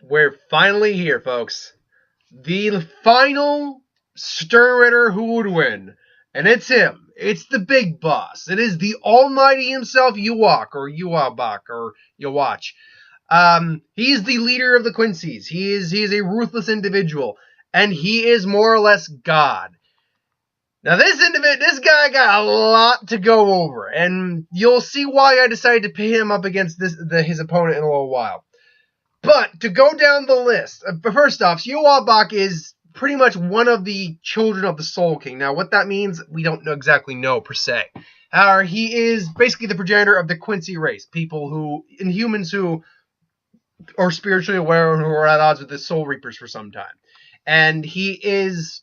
We're finally here, folks. The final Sternritter who would win. And it's him. It's the big boss. It is the almighty himself, Yhwach, or Yhwach, or Yhwach. He's the leader of the Quincy's. He is a ruthless individual. And he is more or less God. Now this guy got a lot to go over. And you'll see why I decided to pit him up against his opponent in a little while. But to go down the list, first off, Yhwach is pretty much one of the children of the Soul King. Now, what that means, we don't exactly know per se. However, he is basically the progenitor of the Quincy race, humans who are spiritually aware and who are at odds with the Soul Reapers for some time. And he is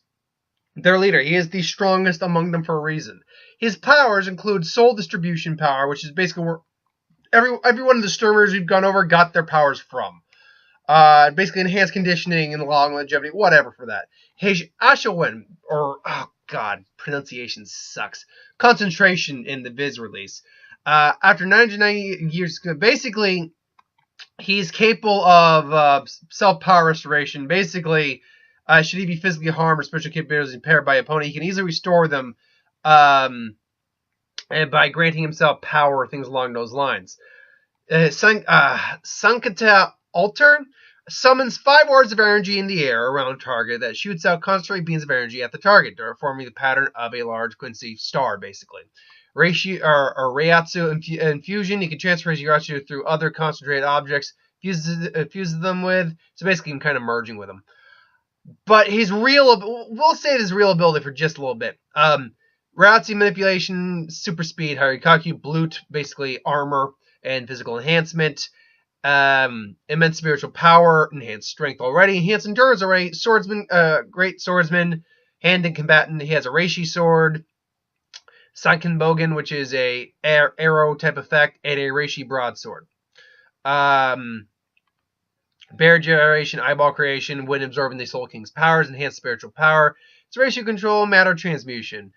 their leader. He is the strongest among them for a reason. His powers include soul distribution power, which is basically where every one of the Sternritters we've gone over got their powers from. Basically enhanced conditioning and long longevity, whatever for that. His Ashawin, pronunciation sucks. Concentration in the Viz release. After 990 years, basically, he's capable of self-power restoration. Basically, should he be physically harmed or special capabilities impaired by an opponent, he can easily restore them and by granting himself power or things along those lines. Sankata Alter summons 5 orbs of energy in the air around a target that shoots out concentrated beams of energy at the target, forming the pattern of a large Quincy star, basically. Reiatsu infusion, you can transfer his Reiatsu through other concentrated objects, fuses them with, so basically I'm kind of merging with them. But we'll save his real ability for just a little bit. Reiatsu manipulation, super speed, Harikaku, Blute, basically armor and physical enhancement. Immense spiritual power, enhanced strength already, enhanced endurance already, swordsman, great swordsman, hand and combatant. He has a Reishi sword, Sanken Bogen, which is a arrow type effect, and a Reishi broadsword. Bear generation, eyeball creation, when absorbing the Soul King's powers, enhanced spiritual power. It's Reishi control, matter transmutation,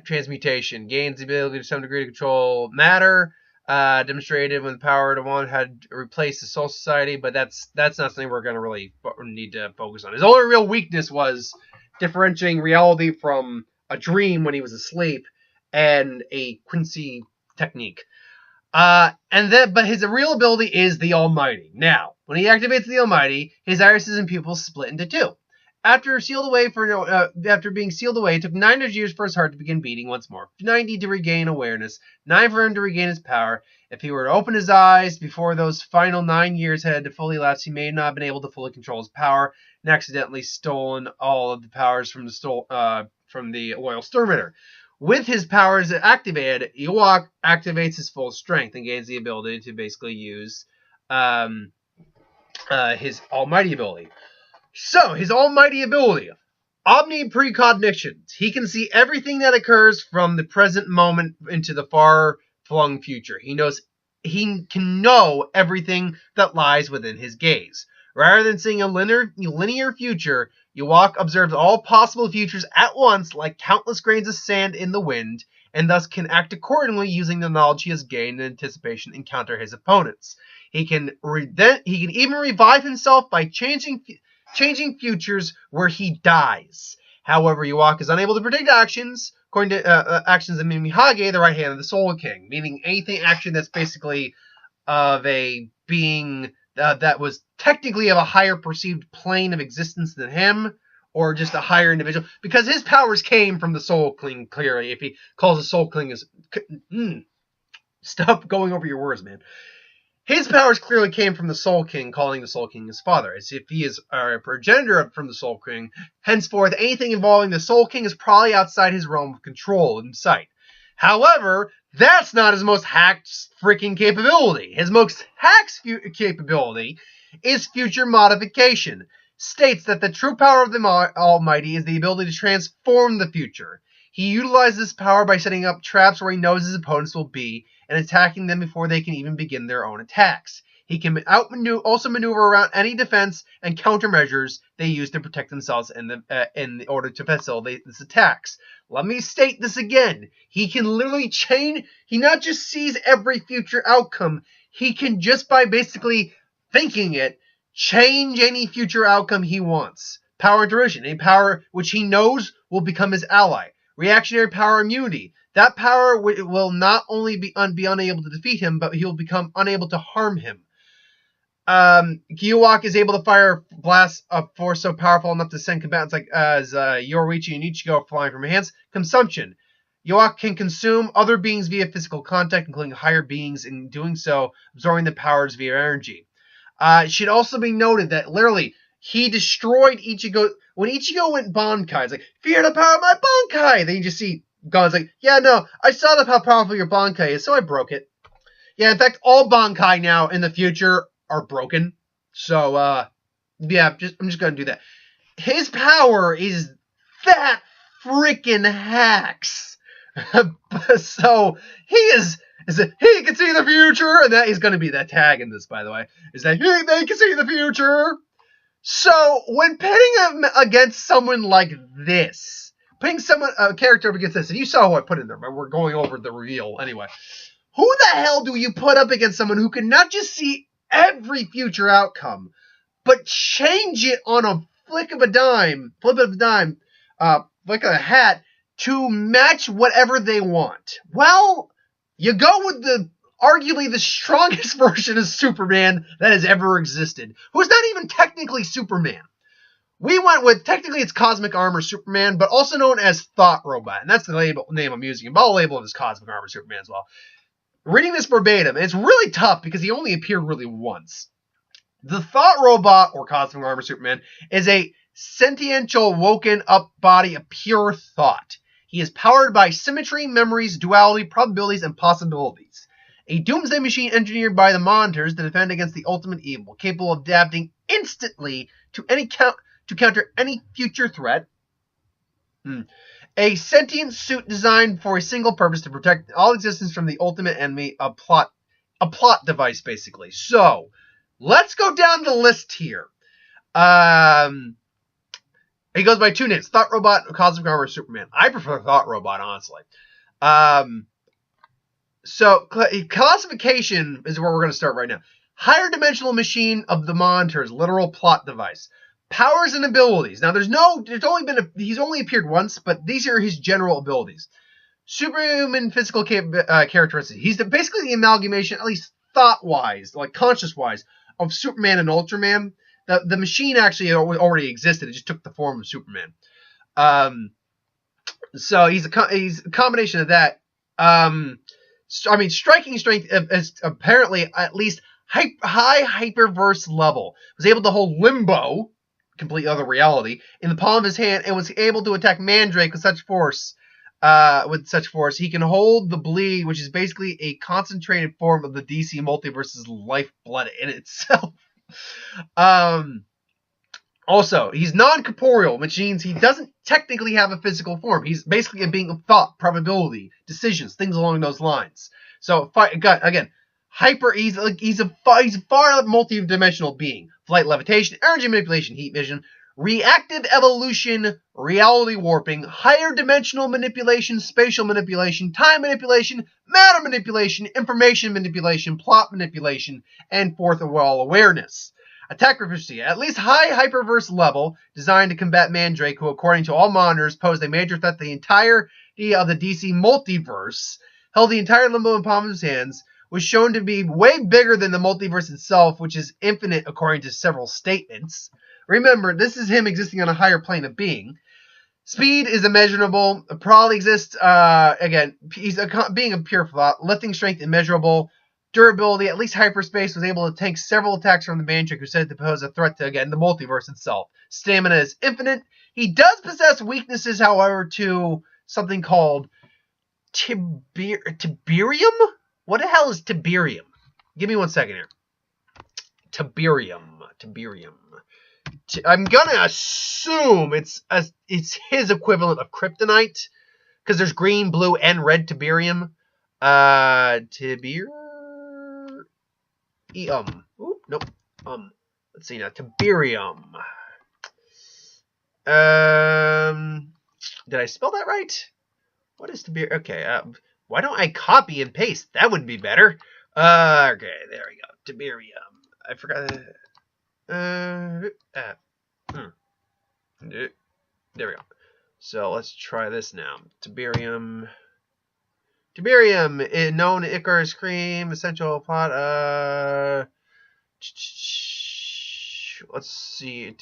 transmutation, gains the ability to some degree to control matter. Demonstrated when the power to one had replaced the Soul Society, but that's not something we're going to really need to focus on. His only real weakness was differentiating reality from a dream when he was asleep and a Quincy technique. But his real ability is the Almighty. Now, when he activates the Almighty, his irises and pupils split into 2. After being sealed away, it took 900 years for his heart to begin beating once more. 90 to regain awareness, 9 for him to regain his power. If he were to open his eyes before those final 9 years had fully elapsed, he may not have been able to fully control his power and accidentally stolen all of the powers from the Loyal Sternritter. With his powers activated, Yhwach activates his full strength and gains the ability to basically use his almighty ability. So, his almighty ability, omni-precognitions. He can see everything that occurs from the present moment into the far-flung future. He can know everything that lies within his gaze. Rather than seeing a linear future, Yhwach observes all possible futures at once like countless grains of sand in the wind, and thus can act accordingly using the knowledge he has gained in anticipation and counter his opponents. He can even revive himself by changing futures where he dies. However, Yhwach is unable to predict actions, according to actions of Mimihage, the right hand of the Soul King, meaning anything action that's basically of a being that was technically of a higher perceived plane of existence than him, or just a higher individual, because his powers came from the Soul King, clearly. If he calls the Soul King as... Stop going over your words, man. His powers clearly came from the Soul King, calling the Soul King his father, as if he is a progenitor from the Soul King. Henceforth, anything involving the Soul King is probably outside his realm of control and sight. However, that's not his most hacked freaking capability. His most hacked capability is future modification. States that the true power of the Almighty is the ability to transform the future. He utilizes this power by setting up traps where he knows his opponents will be and attacking them before they can even begin their own attacks. He can also maneuver around any defense and countermeasures they use to protect themselves in order to facilitate these attacks. Let me state this again. He can literally change. He not just sees every future outcome. He can, just by basically thinking it, change any future outcome he wants. Power interruption, a power which he knows will become his ally. Reactionary power immunity. That power will not only be unable to defeat him, but he will become unable to harm him. Yhwach is able to fire blasts of force so powerful enough to send combatants like Yoruichi and Ichigo flying from hands. Consumption. Yhwach can consume other beings via physical contact, including higher beings, in doing so, absorbing the powers via energy. It should also be noted that literally he destroyed Ichigo. When Ichigo went Bankai, it's like, fear the power of my Bankai! Then you just see Gon's like, yeah, no, I saw how powerful your Bankai is, so I broke it. Yeah, in fact, all Bankai now in the future are broken. So, yeah, I'm just gonna do that. His power is that freaking hacks. So he he can see the future, and that is going to be that tag in this, by the way, is that they can see the future. So when pitting him against someone like this, putting a character up against this, and you saw who I put in there, but we're going over the reveal anyway. Who the hell do you put up against someone who can not just see every future outcome, but change it on a flip of a hat, to match whatever they want? Well, you go with arguably the strongest version of Superman that has ever existed, who's not even technically Superman. We went with, technically it's Cosmic Armor Superman, but also known as Thought Robot, and that's the name I'm using, but I'll label him as Cosmic Armor Superman as well. Reading this verbatim, it's really tough because he only appeared really once. The Thought Robot, or Cosmic Armor Superman, is a sentiential, woken up body of pure thought. He is powered by symmetry, memories, duality, probabilities, and possibilities. A doomsday machine engineered by the monitors to defend against the ultimate evil, capable of adapting instantly to counter any future threat. A sentient suit designed for a single purpose, to protect all existence from the ultimate enemy, a plot device, basically. So, let's go down the list here. He goes by two names, Thought Robot and Cosmic Armor Superman. I prefer Thought Robot, honestly. So, classification is where we're going to start right now. Higher dimensional machine of the monitors, literal plot device. Powers and abilities. Now, he's only appeared once, but these are his general abilities. Superhuman physical characteristics. He's basically the amalgamation, at least thought-wise, like conscious-wise, of Superman and Ultraman. The machine actually already existed. It just took the form of Superman. So he's a combination of that. Striking strength is apparently at least high hyperverse level. Was able to hold Limbo, complete other reality, in the palm of his hand, and was able to attack Mandrake with such force. He can hold the Bleed, which is basically a concentrated form of the DC Multiverse's lifeblood in itself. Also, he's non-corporeal, which means he doesn't technically have a physical form. He's basically a being of thought, probability, decisions, things along those lines. So, again, he's a far multi-dimensional being. Flight, levitation, energy manipulation, heat vision, reactive evolution, reality warping, higher dimensional manipulation, spatial manipulation, time manipulation, matter manipulation, information manipulation, plot manipulation, and fourth wall awareness. Attack proficiency, at least high hyperverse level, designed to combat Mandrake, who, according to all monitors, posed a major threat to the entirety of the DC multiverse, held the entire Limbo in palm of his hands, was shown to be way bigger than the multiverse itself, which is infinite according to several statements. Remember, this is him existing on a higher plane of being. Speed is immeasurable. Probably exists, again, he's being of pure thought. Lifting strength, immeasurable. Durability, at least hyperspace, was able to tank several attacks from the Mandrake, who said to pose a threat to, again, the multiverse itself. Stamina is infinite. He does possess weaknesses, however, to something called Tiberium? What the hell is Tiberium? Give me 1 second here. Tiberium. I'm gonna assume it's his equivalent of kryptonite, because there's green, blue, and red Tiberium. Tiberium. Nope. Let's see now. Tiberium. Did I spell that right? What is Tiberium? Okay. Why don't I copy and paste? That would be better. Okay, there we go. Tiberium. I forgot. There we go. So let's try this now. Tiberium, known Icarus cream, essential plot. Let's see.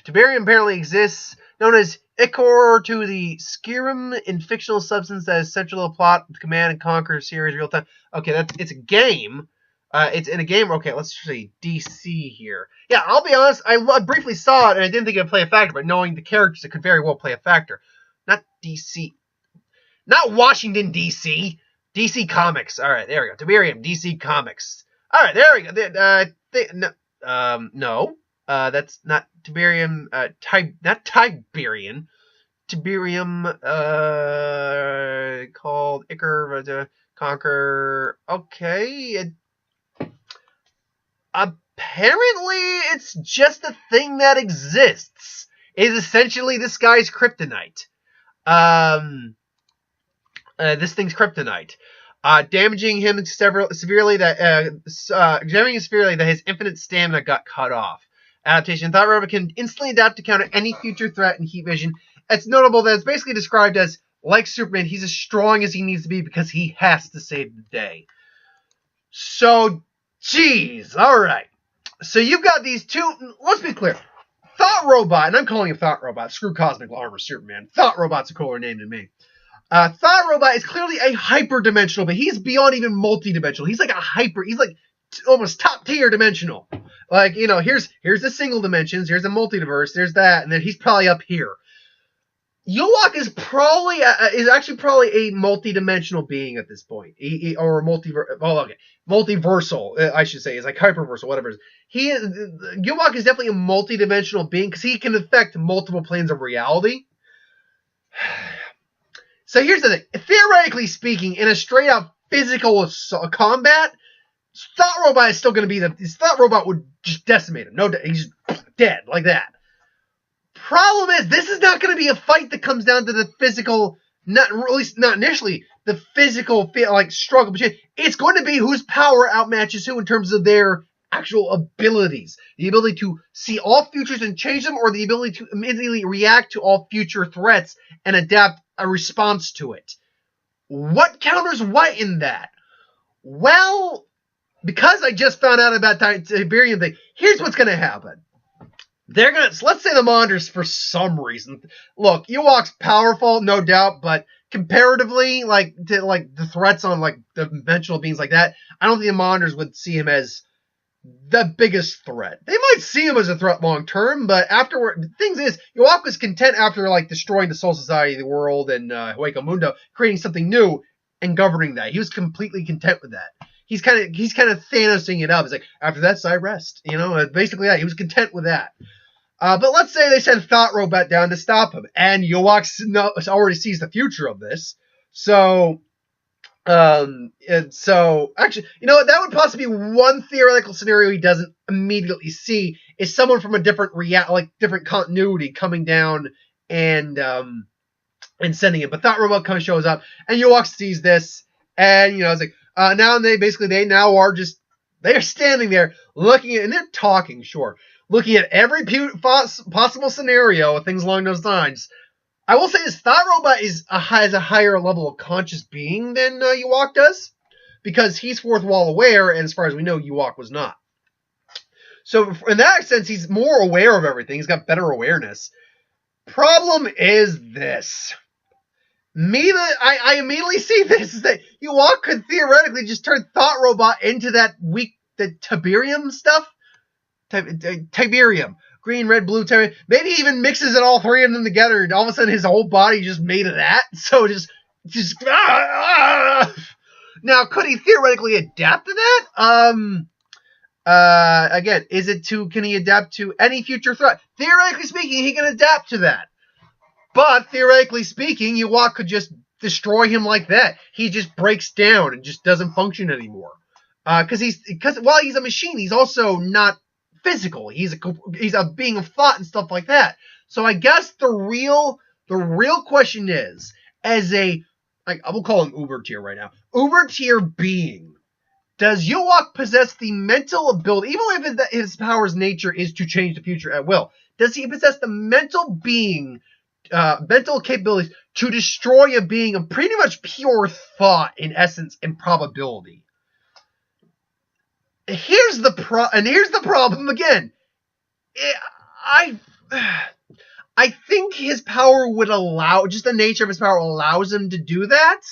Tiberium apparently exists, known as Ichor to the Skyrim, in fictional substance that is central to the plot, the Command and Conquer series, real time. Okay, it's a game. It's in a game. Okay, let's see DC here. Yeah, I'll be honest. I briefly saw it and I didn't think it would play a factor, but knowing the characters, it could very well play a factor. Not DC. Not Washington, D.C. DC Comics. All right, there we go. Tiberium, DC Comics. All right, there we go. No. That's not Tiberium. Not Tiberian. Tiberium. Called Icar Conquer. Okay. Apparently, it's just a thing that exists. It is essentially this guy's kryptonite. This thing's kryptonite, damaging him severely that his infinite stamina got cut off. Adaptation: Thought Robot can instantly adapt to counter any future threat in heat vision. It's notable that it's basically described as, like Superman, he's as strong as he needs to be because he has to save the day. So, geez, all right. So you've got these two. Let's be clear. Thought Robot, and I'm calling him Thought Robot. Screw Cosmic Armor Superman. Thought Robot's a cooler name than me. Thought Robot is clearly a hyper-dimensional, but he's beyond even multi-dimensional. He's like he's like almost top-tier dimensional. Like, here's the single dimensions, here's a multiverse, there's that, and then he's probably up here. Yhwach is actually probably a multi-dimensional being at this point. Or multiversal, I should say. It's like hyperversal, whatever it is. Yhwach is definitely a multi-dimensional being because he can affect multiple planes of reality. So here's the thing. Theoretically speaking, in a straight-up physical combat, Thought Robot is still going to be Thought Robot would just decimate him. No, he's dead like that. Problem is, this is not going to be a fight that comes down to the physical, at least not initially, the physical struggle. It's going to be whose power outmatches who in terms of their actual abilities. The ability to see all futures and change them, or the ability to immediately react to all future threats and adapt a response to it. What counters what in that? Well, because I just found out about the Tiberium thing, here's what's going to happen. Let's say the monsters, for some reason, look, Yhwach's powerful, no doubt, but comparatively, the threats on, the dimensional beings like that, I don't think the monsters would see him as the biggest threat. They might see him as a threat long term, but afterward, the thing is, Yhwach was content after destroying the Soul Society of the world and Hueco Mundo, creating something new and governing that. He was completely content with that. He's kind of Thanosing it up. It's like, after that, I rest. Basically that. He was content with that. But let's say they send Thought Robot down to stop him, and Yhwach already sees the future of this. So. And so, actually, that would possibly be one theoretical scenario he doesn't immediately see, is someone from a different different continuity coming down and sending it. But Thought Robot shows up, and Yhwach sees this, and, it's like, now they're standing there looking at, and they're talking, sure, looking at every possible scenario, things along those lines. I will say this, Thought Robot has a higher level of conscious being than Yhwach does, because he's fourth wall aware, and as far as we know, Yhwach was not. So in that sense, he's more aware of everything. He's got better awareness. Problem is this. I immediately see this, is that Yhwach could theoretically just turn Thought Robot into the Tiberium stuff. Tiberium. Green, red, blue, maybe he even mixes it all three of them together, and all of a sudden his whole body just made of that. So just Now, could he theoretically adapt to that? Again, can he adapt to any future threat? Theoretically speaking, he can adapt to that. But theoretically speaking, Yhwach could just destroy him like that. He just breaks down and just doesn't function anymore. Because while he's a machine, he's also not physical. He's a being of thought and stuff like that. So I guess the real question is, as I will call him Uber tier right now, Uber tier being, Does Yhwach possess the mental ability, even if his power's nature is to change the future at will, does he possess the mental capabilities to destroy a being of pretty much pure thought in essence and probability? Here's the problem again. I think his power would allow, just the nature of his power allows him to do that.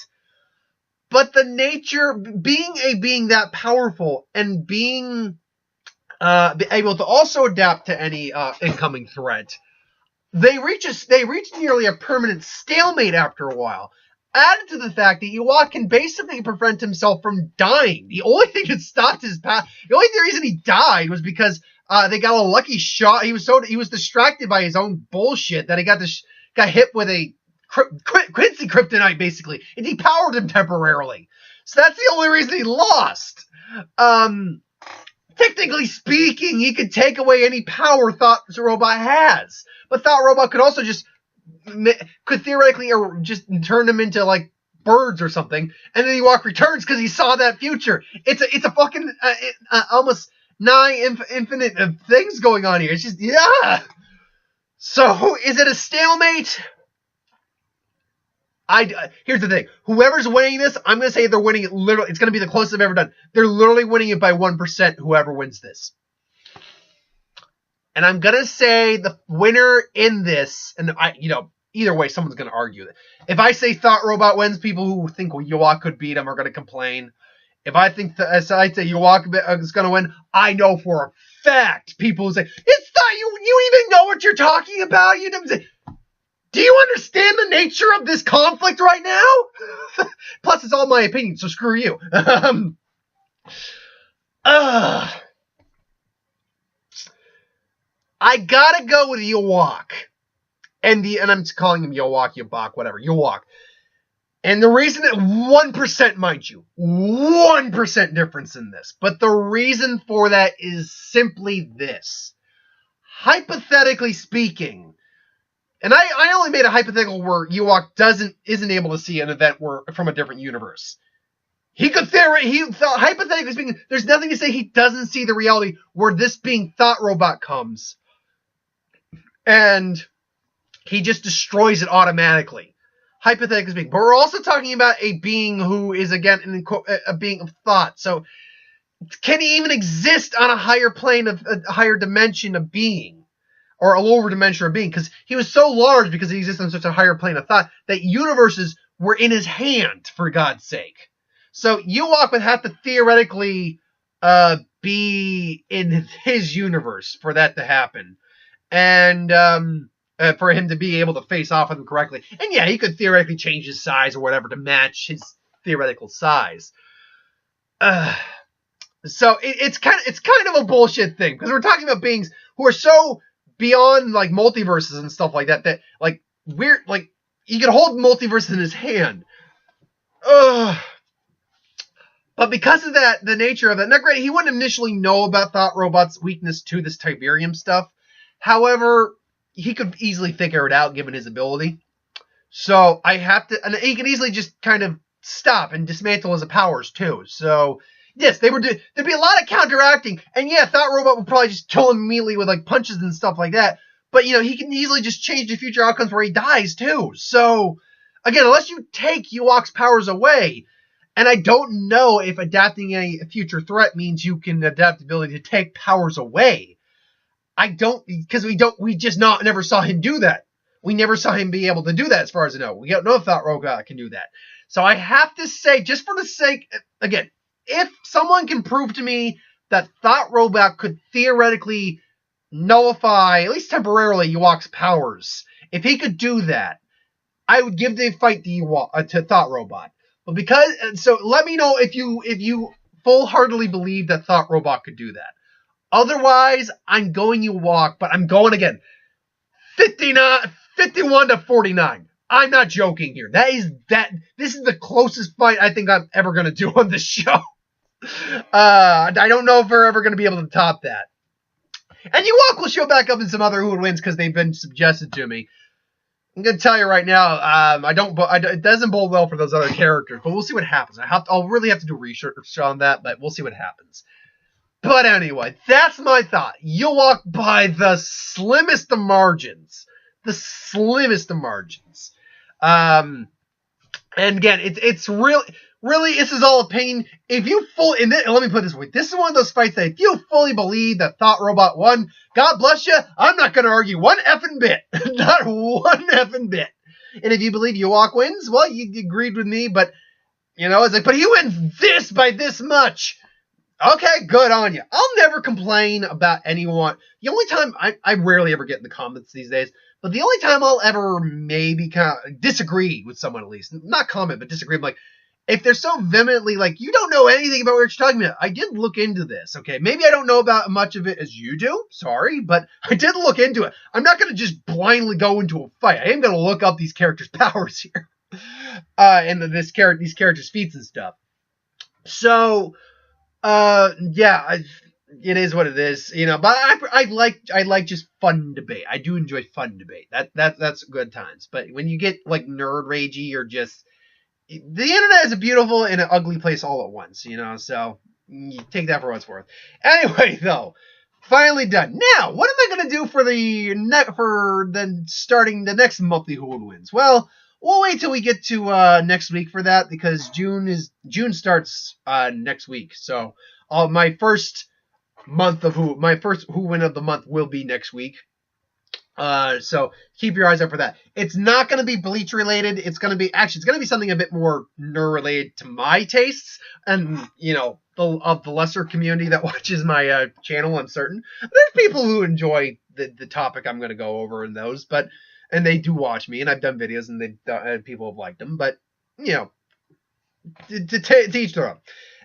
But the nature, being a being that powerful and being able to also adapt to any incoming threat, they reach nearly a permanent stalemate after a while. Added to the fact that Yhwach can basically prevent himself from dying. The only thing that stopped his path, the only reason he died was because they got a lucky shot. He was distracted by his own bullshit that he got hit with a Quincy kryptonite, basically. It depowered him temporarily. So that's the only reason he lost. Technically speaking, he could take away any power Thought Robot has. But Thought Robot could theoretically or just turn them into like birds or something. And then Yhwach returns because he saw that future. It's a fucking almost nigh infinite of things going on here. It's just, yeah. So is it a stalemate? Here's the thing. Whoever's winning this, I'm going to say they're winning it literally. It's going to be the closest I've ever done. They're literally winning it by 1%, whoever wins this. And I'm going to say the winner in this, and either way, someone's going to argue that. If I say Thought Robot wins, people who think Yhwach could beat him are going to complain. If I think I say Yhwach is going to win, I know for a fact people who say, it's not, you even know what you're talking about? You don't say, do you understand the nature of this conflict right now? Plus, it's all my opinion, so screw you. I gotta go with Yhwach. And I'm calling him Yhwach, whatever. Yhwach. And the reason that 1%, mind you, 1% difference in this. But the reason for that is simply this. Hypothetically speaking, and I only made a hypothetical where Yhwach isn't able to see an event from a different universe. Hypothetically speaking, there's nothing to say he doesn't see the reality where this being Thought Robot comes. And he just destroys it automatically. Hypothetically speaking. But we're also talking about a being who is, again, a being of thought. So, can he even exist on a higher plane a higher dimension of being? Or a lower dimension of being? Because he was so large because he exists on such a higher plane of thought that universes were in his hand, for God's sake. So, Yhwach would have to theoretically be in his universe for that to happen. And for him to be able to face off with him correctly. And yeah, he could theoretically change his size or whatever to match his theoretical size. So it's kind of a bullshit thing because we're talking about beings who are so beyond like multiverses and stuff like that like weird, like he could hold multiverses in his hand. But because of that, the nature of it, not great. He wouldn't initially know about Thought Robot's weakness to this Tiberium stuff. However, he could easily figure it out given his ability. So and he could easily just kind of stop and dismantle his powers too. So yes, there'd be a lot of counteracting. And yeah, Thought Robot would probably just kill him immediately with like punches and stuff like that. But he can easily just change the future outcomes where he dies too. So again, unless you take Yhwach's powers away, and I don't know if adapting a future threat means you can adapt the ability to take powers away. I don't, because we just never saw him do that. We never saw him be able to do that as far as I know. We don't know if Thought Robot can do that. So I have to say, just for the sake, again, if someone can prove to me that Thought Robot could theoretically nullify, at least temporarily, Yhwach's powers, if he could do that, I would give the fight to Thought Robot. But so let me know if you full-heartedly believe that Thought Robot could do that. Otherwise, I'm going Yhwach, but I'm going again. 51 to 49. I'm not joking here. This is the closest fight I think I'm ever going to do on this show. I don't know if we're ever going to be able to top that. And Yhwach will show back up in some other Who Would Wins because they've been suggested to me. I'm gonna tell you right now, it doesn't bode well for those other characters, but we'll see what happens. I'll really have to do research on that, but we'll see what happens. But anyway, that's my thought. Yhwach by the slimmest of margins. The slimmest of margins. And again, it's really, this is all opinion. If you let me put it this way. This is one of those fights that if you fully believe that Thought Robot won, God bless you, I'm not going to argue one effing bit. Not one effing bit. And if you believe Yhwach wins, well, you agreed with me, but, it's like, but he wins this by this much. Okay, good on you. I'll never complain about anyone. The only time I rarely ever get in the comments these days, but the only time I'll ever maybe kind of disagree with someone, at least, not comment, but disagree, I'm like, if they're so vehemently like, you don't know anything about what you're talking about, I did look into this, okay? Maybe I don't know about much of it as you do, sorry, but I did look into it. I'm not going to just blindly go into a fight. I am going to look up these characters' powers here, and these characters' feats and stuff. So, yeah, it is what it is, but I like just fun debate. I do enjoy fun debate. That's good times. But when you get like nerd ragey or just, the internet is a beautiful and an ugly place all at once, so you take that for what it's worth. Anyway, though, finally done. Now, what am I going to do for starting the next monthly Who Would Wins? Well, we'll wait till we get to next week for that, because June starts next week. So my first Who Win of the month will be next week. So keep your eyes out for that. It's not going to be Bleach related. It's going to be something a bit more nerd related to my tastes and, of the lesser community that watches my channel, I'm certain. There's people who enjoy the topic I'm going to go over in those, and they do watch me, and I've done videos, and people have liked them, but, to each their own.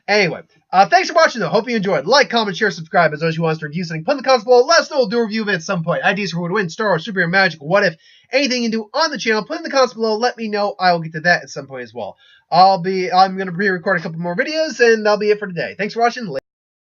Anyway, thanks for watching, though. Hope you enjoyed. Like, comment, share, subscribe. As always, you want us to review something, put in the comments below. Let us know. We'll do a review of it at some point. Ideas for Who Would Win, Star Wars, Superhero, Magic, What If, anything you do on the channel, put in the comments below. Let me know. I will get to that at some point as well. I'm going to pre-record a couple more videos, and that'll be it for today. Thanks for watching.